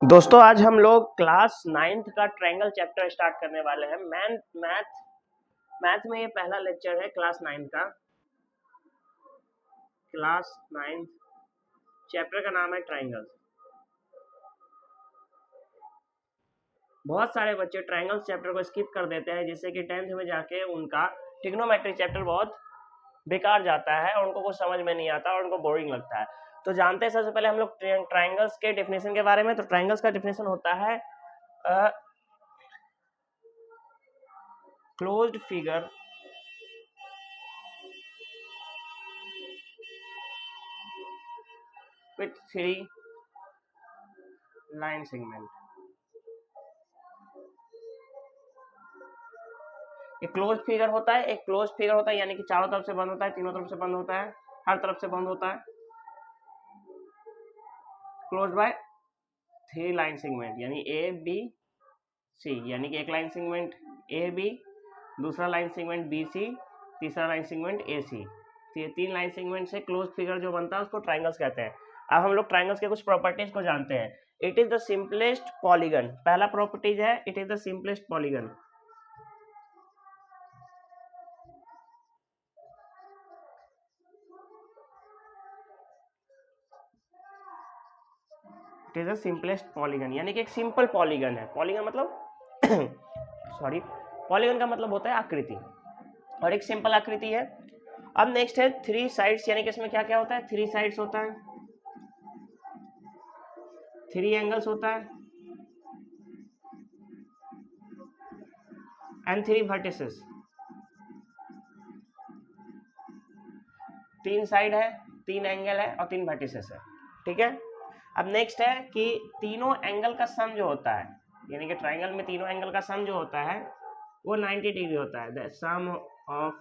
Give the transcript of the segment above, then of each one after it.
दोस्तों आज हम लोग क्लास 9th का ट्रायंगल चैप्टर स्टार्ट करने वाले हैं। मैथ में ये पहला लेक्चर है क्लास 9 का। क्लास 9 चैप्टर का नाम है ट्रायंगल्स। बहुत सारे बच्चे ट्रायंगल्स चैप्टर को स्किप कर देते हैं, जिससे कि 10th में जाके उनका ट्रिग्नोमेट्री चैप्टर बहुत बेकार जाता है और उनको कुछ समझ में नहीं आता और उनको बोरिंग लगता है। तो जानते हैं सबसे पहले हम लोग ट्रायंगल्स के डेफिनेशन के बारे में। तो ट्रायंगल्स का डेफिनेशन होता है closed figure with 3 line segment. एक क्लोज फिगर होता है, यानी कि चारों तरफ से बंद होता है, तीनों तरफ से बंद होता है, हर तरफ से बंद होता है। क्लोज बाय 3 लाइन सेगमेंट, यानी ए बी सी, यानी कि एक लाइन सेगमेंट ए बी, दूसरा लाइन सेगमेंट बी सी, तीसरा लाइन सेगमेंट ए सी। तो ये 3 लाइन सेगमेंट से क्लोज फिगर जो बनता है उसको ट्राइंगल्स कहते हैं। अब हम लोग ट्राइंगल्स के कुछ प्रॉपर्टीज को जानते हैं। It is the simplest polygon. पहला प्रॉपर्टीज है it is the simplest polygon. It is the simplest polygon, यानी कि एक सिंपल पॉलीगन है। पॉलीगन मतलब सॉरी, पॉलीगन का मतलब होता है आकृति, और एक सिंपल आकृति है। अब नेक्स्ट है 3 साइड्स, यानी कि इसमें क्या क्या होता है? 3 साइड्स होता है, 3 एंगल्स होता है, एंड 3 वर्टिसेस। 3 साइड है, 3 एंगल है और 3 वर्टिसेस है। ठीक है। अब नेक्स्ट है कि तीनों एंगल का सम जो होता है, यानी कि ट्राइंगल में तीनों एंगल का सम जो होता है वो 90 डिग्री होता है। The sum of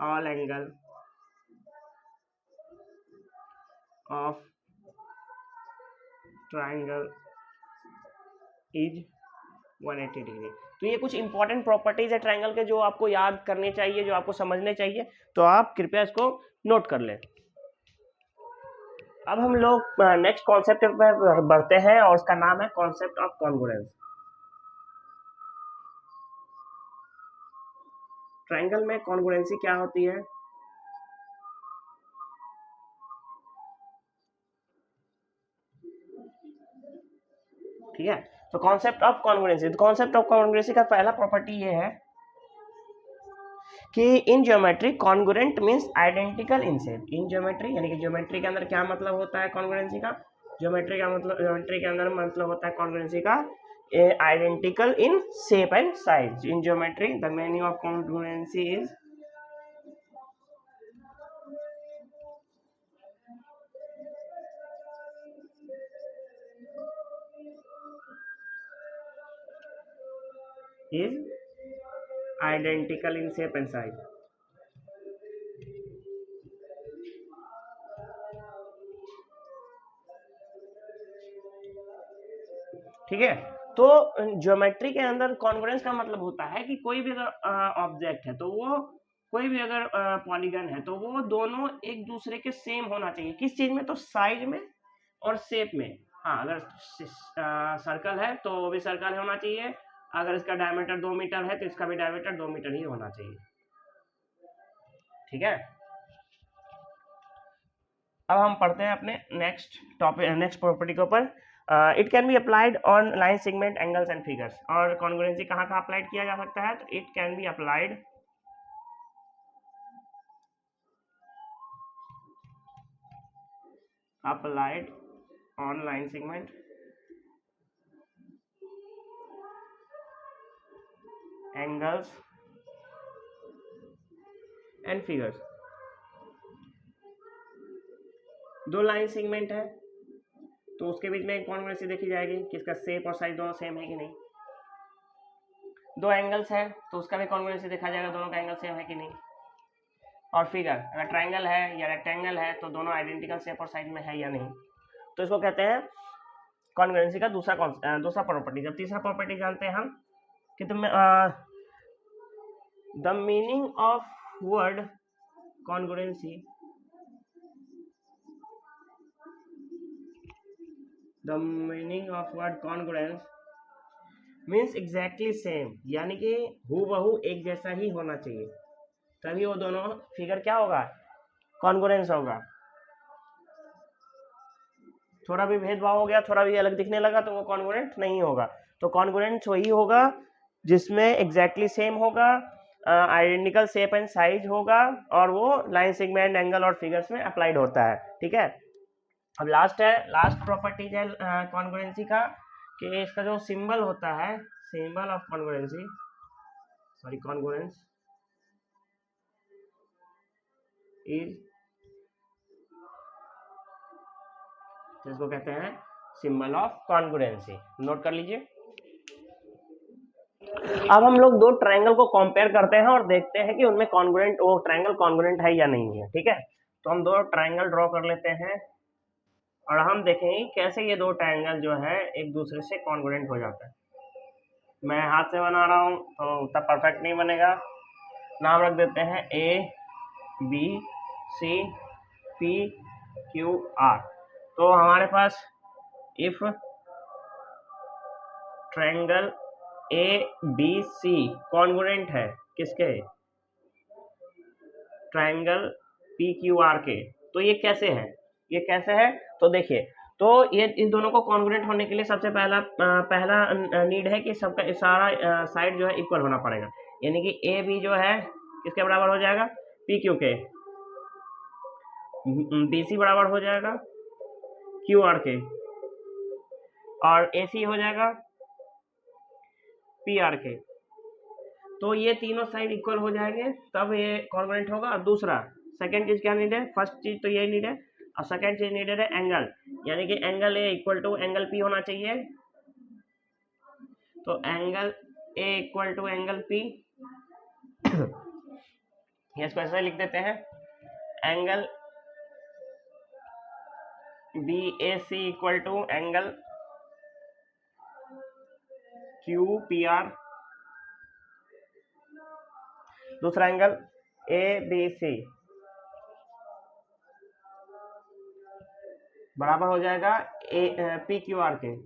all angle of triangle is 180 degree. तो ये कुछ इंपॉर्टेंट प्रॉपर्टीज है ट्राइंगल के जो आपको याद करने चाहिए, जो आपको समझने चाहिए, तो आप कृपया इसको नोट कर लें। अब हम लोग नेक्स्ट कॉन्सेप्ट पर बढ़ते हैं और उसका नाम है कॉन्सेप्ट ऑफ कॉन्ग्रुएंस। ट्राइंगल में कॉन्ग्रुएंसी क्या होती है? ठीक है। तो कॉन्सेप्ट ऑफ कॉन्ग्रुएंसी का पहला प्रॉपर्टी ये है कि in geometry congruent means identical in shape. In geometry, यानी कि ज्योमेट्री के अंदर क्या मतलब होता है कॉन्ग्रुएंसी का? ज्योमेट्री के अंदर मतलब होता है कॉन्ग्रुएंसी का identical in shape and size. In geometry the meaning of congruency is identical in shape and size. ठीक है। तो ज्योमेट्री के अंदर कॉन्ग्रुएंस का मतलब होता है कि कोई भी अगर ऑब्जेक्ट है, तो वो कोई भी अगर पॉलीगन है, तो वो दोनों एक दूसरे के सेम होना चाहिए। किस चीज में? तो साइज में और शेप में। हाँ, अगर सर्कल है तो वो भी सर्कल होना चाहिए। अगर इसका डायमीटर 2 मीटर है तो इसका भी डायमीटर 2 मीटर ही होना चाहिए। ठीक है। अब हम पढ़ते हैं अपने नेक्स्ट प्रॉपर्टी के ऊपर। It can be applied on line segment angles and figures. और कॉन्ग्रुएंसी कहाँ कहाँ अप्लाइड किया जा सकता है? तो it can be applied on line segment angles and figures. 2 line segment है तो उसके बीच में कॉन्ग्रुएंसी देखी जाएगी कि इसका शेप और साइज दोनों सेम है कि नहीं। 2 एंगल्स है तो उसका भी कॉन्ग्रुएंसी देखा जाएगा, दोनों का एंगल सेम है कि नहीं। और फिगर, अगर ट्राइंगल है या रेक्टेंगल है तो दोनों आइडेंटिकल शेप और साइज में है या नहीं। तो इसको कहते हैं कॉन्ग्रुएंसी का दूसरा प्रॉपर्टी। जब तीसरा प्रॉपर्टी जानते हैं हम कि the meaning of word congruency the meaning of word congruence means exactly same, यानी कि हूबहू एक जैसा ही होना चाहिए, तभी वो दोनों फिगर क्या होगा, कॉन्ग्रुएंस होगा। थोड़ा भी भेदभाव हो गया, थोड़ा भी अलग दिखने लगा तो वो कॉन्ग्रुएंट नहीं होगा। तो कॉन्ग्रुएंट वही होगा जिसमें एग्जैक्टली सेम होगा, आइडेंटिकल शेप एंड साइज होगा, और वो लाइन सेगमेंट एंगल और फिगर्स में अप्लाइड होता है। ठीक है, अब लास्ट प्रॉपर्टीज है कॉन्ग्रुएंसी का, कि इसका जो सिंबल होता है, symbol of congruency, sorry congruence is, जिसको कहते हैं सिंबल ऑफ कॉन्ग्रुएंसी, नोट कर लीजिए। अब हम लोग दो ट्रायंगल को कंपेयर करते हैं और देखते हैं कि उनमें कॉन्ग्रुएंट, वो ट्रायंगल कॉन्ग्रुएंट है या नहीं है। ठीक है, तो हम दो ट्रायंगल ड्रॉ कर लेते हैं और हम देखेंगे कैसे ये दो ट्रायंगल जो है एक दूसरे से कॉन्ग्रुएंट हो जाता है। मैं हाथ से बना रहा हूँ तो उतना परफेक्ट नहीं बनेगा। नाम रख देते हैं ABCPQR। तो हमारे पास इफ ट्रायंगल ABC कॉन्ग्रुएंट है किसके, ट्रायंगल PQR के, तो ये कैसे है, ये कैसे है, तो देखिए, तो ये इस दोनों को कॉन्ग्रुएंट होने के लिए सबसे पहला नीड है कि सबका सारा साइड जो है इक्वल होना पड़ेगा, यानी कि AB जो है किसके बराबर हो जाएगा, PQ के, BC बराबर हो जाएगा QR के, और AC हो जाएगा PR के। तो ये तीनों साइड इक्वल हो जाएंगे तब ये कॉन्ग्रुएंट होगा। और दूसरा सेकंड चीज क्या नीड है, फर्स्ट चीज तो ये नीड है, और सेकंड चीज नीडेड है एंगल, यानी कि angle A equal to angle P होना चाहिए। तो angle A equal to angle P, इसको ऐसे लिख देते हैं, angle BAC equal to angle QPR, दूसरा एंगल ABC बराबर हो जाएगा PQR के,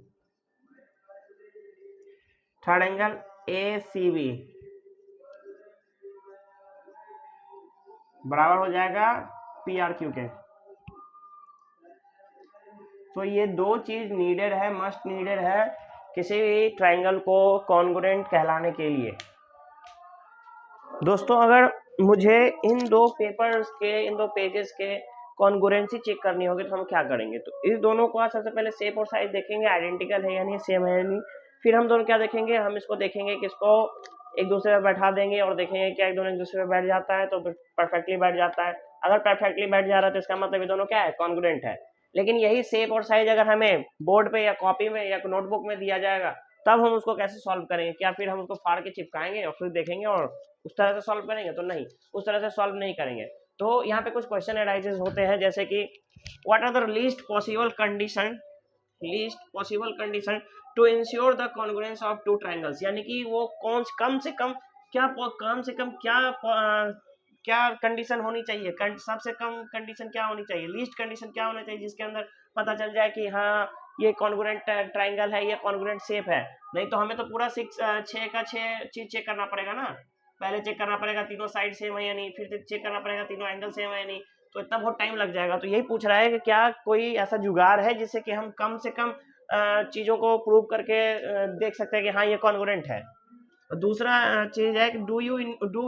थर्ड एंगल ACB बराबर हो जाएगा PRQ के। तो ये दो चीज नीडेड है, मस्ट नीडेड है किसी भी ट्रायंगल को कॉन्ग्रुएंट कहलाने के लिए। दोस्तों अगर मुझे इन दो पेपर्स के, इन दो पेजेस के कॉन्ग्रुएंसी चेक करनी होगी तो हम क्या करेंगे, तो इस दोनों को सबसे पहले शेप और साइज देखेंगे, आइडेंटिकल है या नहीं, सेम है या नहीं। फिर हम दोनों क्या देखेंगे, हम इसको देखेंगे कि इसको एक दूसरे पर बैठा देंगे और देखेंगे क्या एक दोनों एक दूसरे पर बैठ जाता है, तो परफेक्टली बैठ जाता है। अगर परफेक्टली बैठ जा रहा है तो इसका मतलब ये दोनों क्या है, कॉन्ग्रुएंट है। लेकिन यही शेप और साइज अगर हमें बोर्ड पे या कॉपी में या नोटबुक में दिया जाएगा तब हम उसको कैसे सॉल्व करेंगे, क्या फिर हम उसको फाड़ के चिपकाएंगे और फिर देखेंगे और उस तरह से सॉल्व करेंगे, तो नहीं, उस तरह से सॉल्व नहीं करेंगे। तो यहाँ पे कुछ क्वेश्चन अराइजेस होते हैं, जैसे कि what are the least possible condition to ensure the congruence of two triangles, यानी कि वो कम से कम क्या कंडीशन होनी चाहिए, सबसे कम कंडीशन क्या होनी चाहिए, लीस्ट कंडीशन क्या होना चाहिए जिसके अंदर पता चल जाए कि हाँ ये कॉन्ग्रुएंट ट्रायंगल है, ये कॉन्ग्रुएंट शेप है। नहीं तो हमें तो पूरा 6 चीज चेक करना पड़ेगा ना, पहले चेक करना पड़ेगा तीनों साइड सेम है या नहीं, फिर चेक करना पड़ेगा तीनों एंगल सेम है या नहीं, तो इतना बहुत टाइम लग जाएगा। तो यही पूछ रहा है कि क्या कोई ऐसा जुगाड़ है जिससे कि हम कम से कम चीजों को प्रूव करके देख सकते हैं कि हाँ ये कॉन्ग्रुएंट है। दूसरा चीज है कि do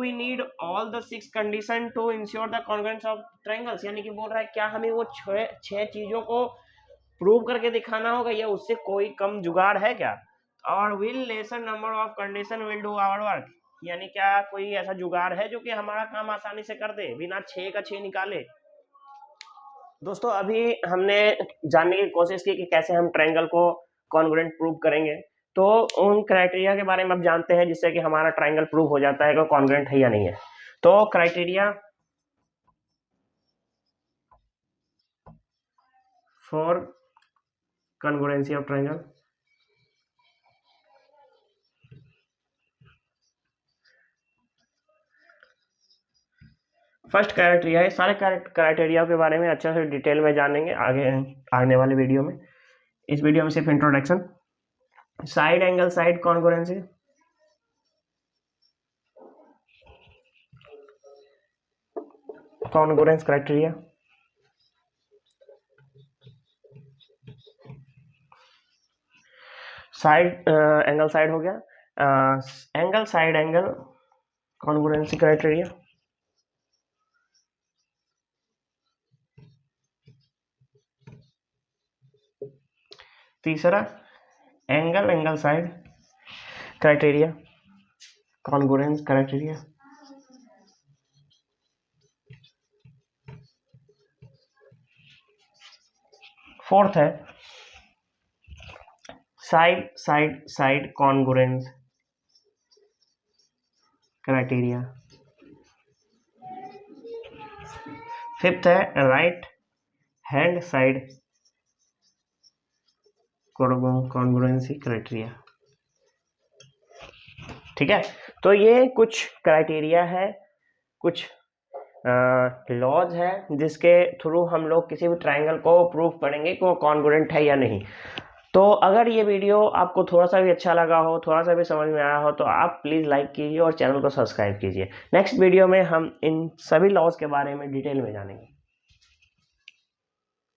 we need all the 6 condition to ensure the congruence of triangles, यानी कि बोल रहा है क्या हमें वो छह चीजों को प्रूव करके दिखाना होगा या उससे कोई कम जुगाड़ है क्या, और will lesser number of condition will do our work, यानी क्या कोई ऐसा जुगाड़ है जो कि हमारा काम आसानी से कर दे बिना 6 का 6 निकाले। दोस्तों अभी हमने जानने की कोशिश की कि कैसे हम ट्रायंगल को कॉन्ग्रुएंट प्रूव करेंगे, तो उन क्राइटेरिया के बारे में अब जानते हैं जिससे कि हमारा ट्रायंगल प्रूव हो जाता है कि कॉन्ग्रुएंट है या नहीं है। तो criteria for congruency of triangle, first criteria है, सारे क्राइटेरिया के बारे में अच्छे से डिटेल में जानेंगे आगे आने वाले वीडियो में। इस वीडियो में सिर्फ introduction. Side angle side congruency, congruence criteria, side angle side हो गया, angle side angle congruency criteria, तीसरा angle angle side criteria, congruence criteria, fourth है side side side congruence criteria, fifth है right hand side congruency criteria. ठीक है, तो ये कुछ क्राइटेरिया है, कुछ लॉज है जिसके थ्रू हम लोग किसी भी ट्रायंगल को प्रूव करेंगे कि वो कॉन्ग्रुएंट है या नहीं। तो अगर ये वीडियो आपको थोड़ा सा भी अच्छा लगा हो, थोड़ा सा भी समझ में आया हो, तो आप प्लीज़ लाइक कीजिए और चैनल को सब्सक्राइब कीजिए। नेक्स्ट वीडियो में हम इन सभी लॉज के बारे में डिटेल में जानेंगे।